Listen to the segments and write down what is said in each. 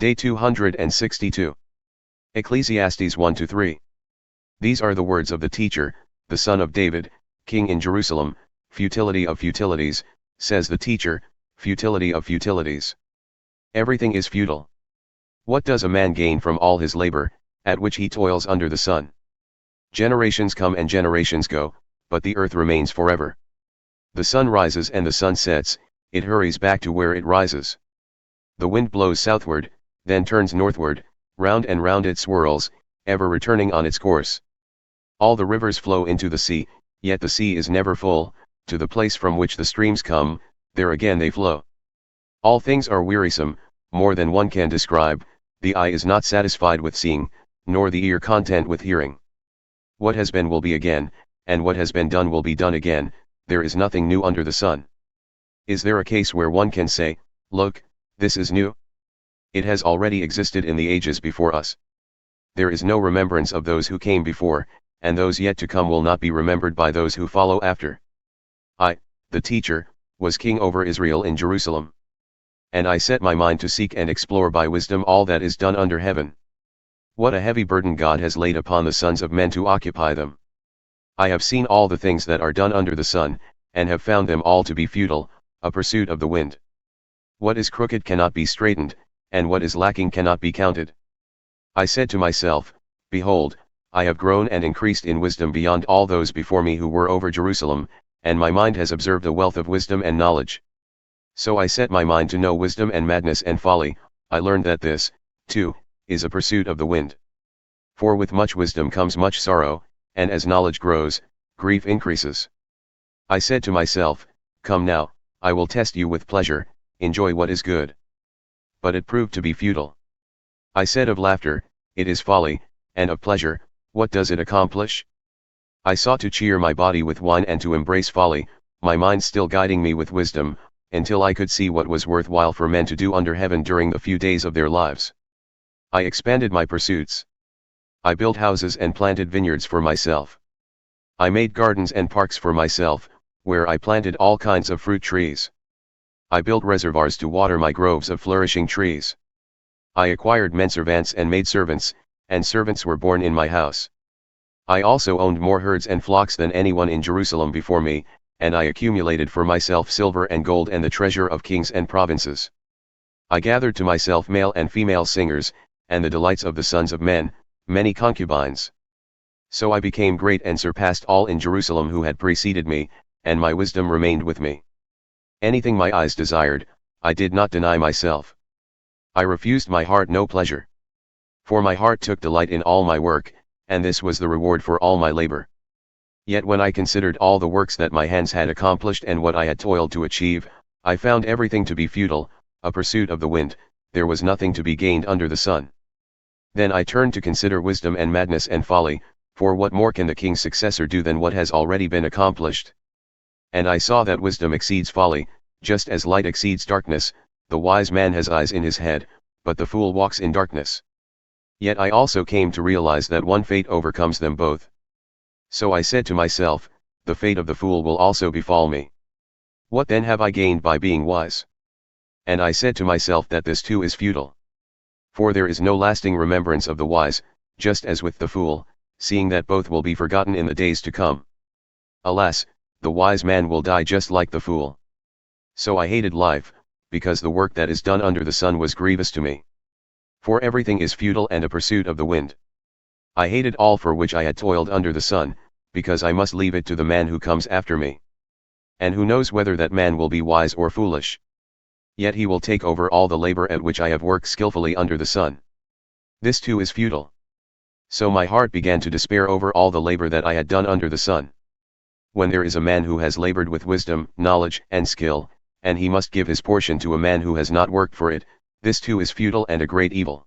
Day 262. Ecclesiastes 1-3. These are the words of the teacher, the son of David, king in Jerusalem. Futility of futilities, says the teacher, futility of futilities. Everything is futile. What does a man gain from all his labor, at which he toils under the sun? Generations come and generations go, but the earth remains forever. The sun rises and the sun sets, it hurries back to where it rises. The wind blows southward, then turns northward, round and round it swirls, ever returning on its course. All the rivers flow into the sea, yet the sea is never full. To the place from which the streams come, there again they flow. All things are wearisome, more than one can describe. The eye is not satisfied with seeing, nor the ear content with hearing. What has been will be again, and what has been done will be done again. There is nothing new under the sun. Is there a case where one can say, "Look, this is new"? It has already existed in the ages before us. There is no remembrance of those who came before, and those yet to come will not be remembered by those who follow after. I, the teacher, was king over Israel in Jerusalem. And I set my mind to seek and explore by wisdom all that is done under heaven. What a heavy burden God has laid upon the sons of men to occupy them. I have seen all the things that are done under the sun, and have found them all to be futile, a pursuit of the wind. What is crooked cannot be straightened, and what is lacking cannot be counted. I said to myself, "Behold, I have grown and increased in wisdom beyond all those before me who were over Jerusalem, and my mind has observed a wealth of wisdom and knowledge." So I set my mind to know wisdom and madness and folly. I learned that this, too, is a pursuit of the wind. For with much wisdom comes much sorrow, and as knowledge grows, grief increases. I said to myself, "Come now, I will test you with pleasure, enjoy what is good." But it proved to be futile. I said of laughter, "It is folly," and of pleasure, "What does it accomplish?" I sought to cheer my body with wine and to embrace folly, my mind still guiding me with wisdom, until I could see what was worthwhile for men to do under heaven during the few days of their lives. I expanded my pursuits. I built houses and planted vineyards for myself. I made gardens and parks for myself, where I planted all kinds of fruit trees. I built reservoirs to water my groves of flourishing trees. I acquired menservants and maidservants, and servants were born in my house. I also owned more herds and flocks than anyone in Jerusalem before me, and I accumulated for myself silver and gold and the treasure of kings and provinces. I gathered to myself male and female singers, and the delights of the sons of men, many concubines. So I became great and surpassed all in Jerusalem who had preceded me, and my wisdom remained with me. Anything my eyes desired, I did not deny myself. I refused my heart no pleasure. For my heart took delight in all my work, and this was the reward for all my labor. Yet when I considered all the works that my hands had accomplished and what I had toiled to achieve, I found everything to be futile, a pursuit of the wind. There was nothing to be gained under the sun. Then I turned to consider wisdom and madness and folly, for what more can the king's successor do than what has already been accomplished? And I saw that wisdom exceeds folly, just as light exceeds darkness. The wise man has eyes in his head, but the fool walks in darkness. Yet I also came to realize that one fate overcomes them both. So I said to myself, the fate of the fool will also befall me. What then have I gained by being wise? And I said to myself that this too is futile. For there is no lasting remembrance of the wise, just as with the fool, seeing that both will be forgotten in the days to come. Alas, the wise man will die just like the fool. So I hated life, because the work that is done under the sun was grievous to me. For everything is futile and a pursuit of the wind. I hated all for which I had toiled under the sun, because I must leave it to the man who comes after me. And who knows whether that man will be wise or foolish? Yet he will take over all the labor at which I have worked skillfully under the sun. This too is futile. So my heart began to despair over all the labor that I had done under the sun. When there is a man who has labored with wisdom, knowledge, and skill, and he must give his portion to a man who has not worked for it, this too is futile and a great evil.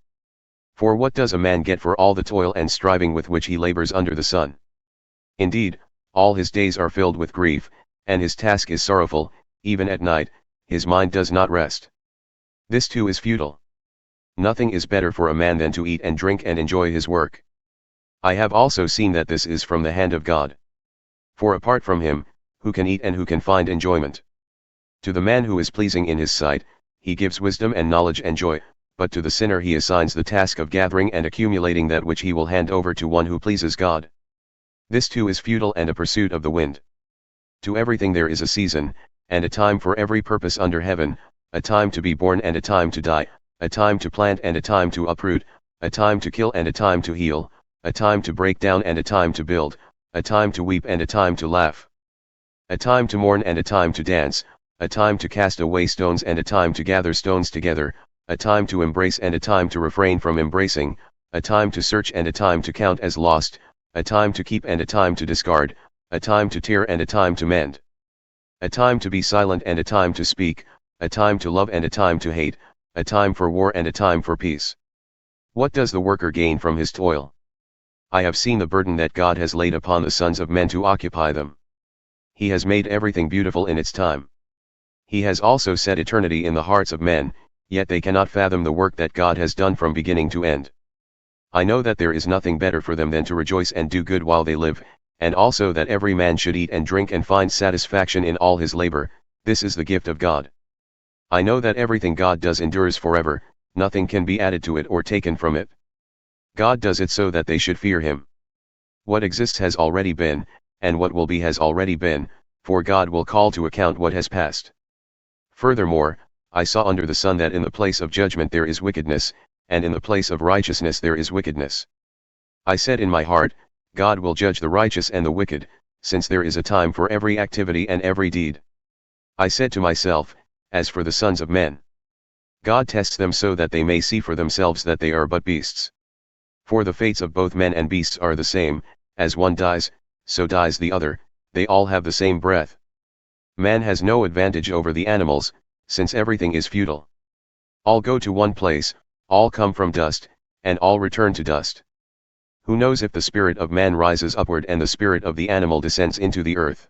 For what does a man get for all the toil and striving with which he labors under the sun? Indeed, all his days are filled with grief, and his task is sorrowful. Even at night, his mind does not rest. This too is futile. Nothing is better for a man than to eat and drink and enjoy his work. I have also seen that this is from the hand of God. For apart from him, who can eat and who can find enjoyment? To the man who is pleasing in his sight, he gives wisdom and knowledge and joy, but to the sinner he assigns the task of gathering and accumulating that which he will hand over to one who pleases God. This too is futile and a pursuit of the wind. To everything there is a season, and a time for every purpose under heaven, a time to be born and a time to die, a time to plant and a time to uproot, a time to kill and a time to heal, a time to break down and a time to build, a time to weep and a time to laugh, a time to mourn and a time to dance, a time to cast away stones and a time to gather stones together, a time to embrace and a time to refrain from embracing, a time to search and a time to count as lost, a time to keep and a time to discard, a time to tear and a time to mend, a time to be silent and a time to speak, a time to love and a time to hate, a time for war and a time for peace. What does the worker gain from his toil? I have seen the burden that God has laid upon the sons of men to occupy them. He has made everything beautiful in its time. He has also set eternity in the hearts of men, yet they cannot fathom the work that God has done from beginning to end. I know that there is nothing better for them than to rejoice and do good while they live, and also that every man should eat and drink and find satisfaction in all his labor. This is the gift of God. I know that everything God does endures forever, nothing can be added to it or taken from it. God does it so that they should fear him. What exists has already been, and what will be has already been, for God will call to account what has passed. Furthermore, I saw under the sun that in the place of judgment there is wickedness, and in the place of righteousness there is wickedness. I said in my heart, God will judge the righteous and the wicked, since there is a time for every activity and every deed. I said to myself, as for the sons of men, God tests them so that they may see for themselves that they are but beasts. For the fates of both men and beasts are the same, as one dies, so dies the other, they all have the same breath. Man has no advantage over the animals, since everything is futile. All go to one place, all come from dust, and all return to dust. Who knows if the spirit of man rises upward and the spirit of the animal descends into the earth?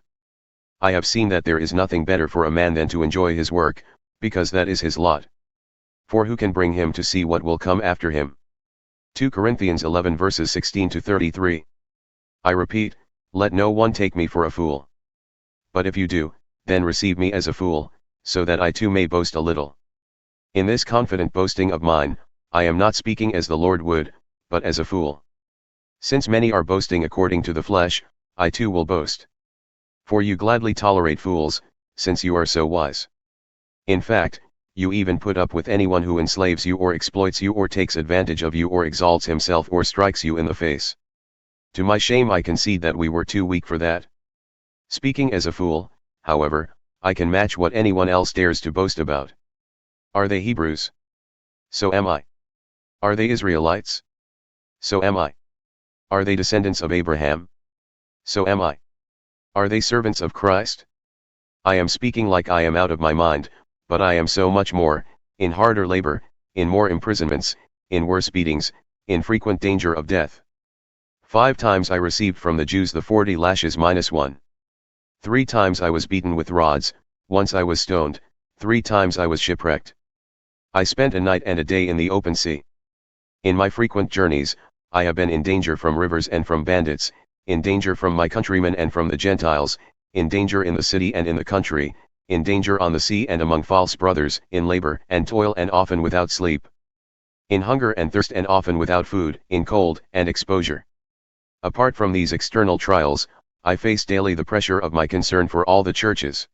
I have seen that there is nothing better for a man than to enjoy his work, because that is his lot. For who can bring him to see what will come after him? 2 Corinthians 11 verses 16 to 33. I repeat, let no one take me for a fool. But if you do, then receive me as a fool, so that I too may boast a little. In this confident boasting of mine, I am not speaking as the Lord would, but as a fool. Since many are boasting according to the flesh, I too will boast. For you gladly tolerate fools, since you are so wise. In fact, you even put up with anyone who enslaves you or exploits you or takes advantage of you or exalts himself or strikes you in the face. To my shame I concede that we were too weak for that. Speaking as a fool, however, I can match what anyone else dares to boast about. Are they Hebrews? So am I. Are they Israelites? So am I. Are they descendants of Abraham? So am I. Are they servants of Christ? I am speaking like I am out of my mind, but I am so much more, in harder labor, in more imprisonments, in worse beatings, in frequent danger of death. 5 times I received from the Jews the 40 lashes minus 1. 3 times I was beaten with rods, once I was stoned, 3 times I was shipwrecked. I spent a night and a day in the open sea. In my frequent journeys, I have been in danger from rivers and from bandits, in danger from my countrymen and from the Gentiles, in danger in the city and in the country, in danger on the sea and among false brothers, in labor and toil and often without sleep, in hunger and thirst and often without food, in cold and exposure. Apart from these external trials, I face daily the pressure of my concern for all the churches.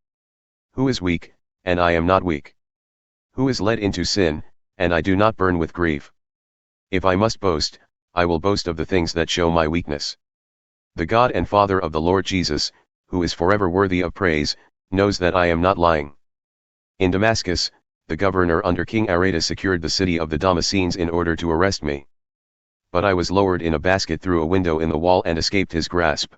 Who is weak, and I am not weak? Who is led into sin, and I do not burn with grief? If I must boast, I will boast of the things that show my weakness. The God and Father of the Lord Jesus, who is forever worthy of praise, knows that I am not lying. In Damascus, the governor under King Aretas secured the city of the Damascenes in order to arrest me. But I was lowered in a basket through a window in the wall and escaped his grasp.